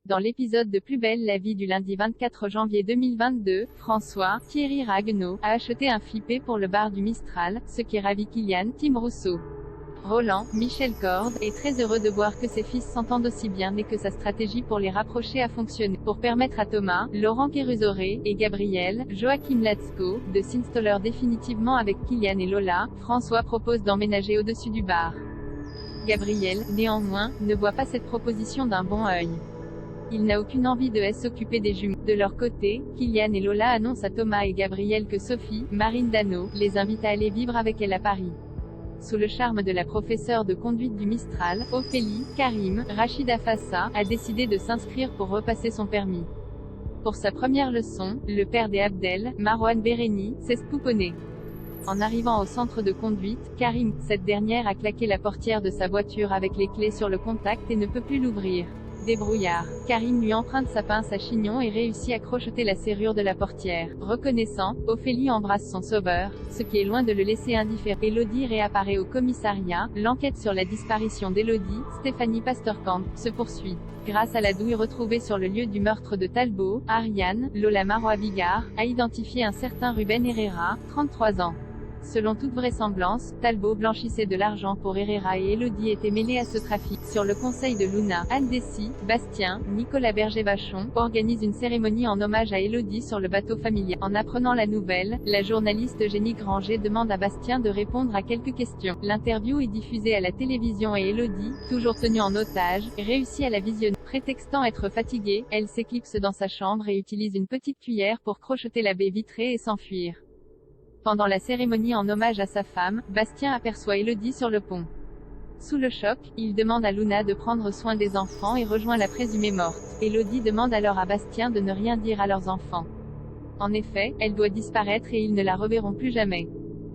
Dans l'épisode de Plus belle la vie du lundi 24 janvier 2022, François, Thierry Ragueneau, a acheté un flippé pour le bar du Mistral, ce qui ravit Kylian, Tim Rousseau. Roland, Michel Corde, est très heureux de voir que ses fils s'entendent aussi bien et que sa stratégie pour les rapprocher a fonctionné. Pour permettre à Thomas, Laurent Kérusoré, et Gabriel, Joachim Latzko, de s'installer définitivement avec Kylian et Lola, François propose d'emménager au-dessus du bar. Gabriel, néanmoins, ne voit pas cette proposition d'un bon œil. Il n'a aucune envie de s'occuper des jumeaux. De leur côté, Kylian et Lola annoncent à Thomas et Gabriel que Sophie, Marine Dano, les invite à aller vivre avec elle à Paris. Sous le charme de la professeure de conduite du Mistral, Ophélie, Karim, Rachida Fassa, a décidé de s'inscrire pour repasser son permis. Pour sa première leçon, le père des Abdel, Marwan Béréni, s'est spouponné. En arrivant au centre de conduite, Karim, cette dernière a claqué la portière de sa voiture avec les clés sur le contact et ne peut plus l'ouvrir. Débrouillard. Karim lui emprunte sa pince à chignon et réussit à crocheter la serrure de la portière. Reconnaissant, Ophélie embrasse son sauveur, ce qui est loin de le laisser indifférent. Élodie réapparaît au commissariat. L'enquête sur la disparition d'Élodie, Stéphanie Pasterkamp, se poursuit. Grâce à la douille retrouvée sur le lieu du meurtre de Talbot, Ariane, Lola Marois-Bigard, a identifié un certain Ruben Herrera, 33 ans. Selon toute vraisemblance, Talbot blanchissait de l'argent pour Herrera et Élodie était mêlée à ce trafic. Sur le conseil de Luna, Anne Dessy, Bastien, Nicolas Berger-Vachon, organise une cérémonie en hommage à Élodie sur le bateau familial. En apprenant la nouvelle, la journaliste Jenny Granger demande à Bastien de répondre à quelques questions. L'interview est diffusée à la télévision et Élodie, toujours tenue en otage, réussit à la visionner. Prétextant être fatiguée, elle s'éclipse dans sa chambre et utilise une petite cuillère pour crocheter la baie vitrée et s'enfuir. Pendant la cérémonie en hommage à sa femme, Bastien aperçoit Élodie sur le pont. Sous le choc, il demande à Luna de prendre soin des enfants et rejoint la présumée morte. Élodie demande alors à Bastien de ne rien dire à leurs enfants. En effet, elle doit disparaître et ils ne la reverront plus jamais.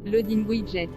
Loading widget.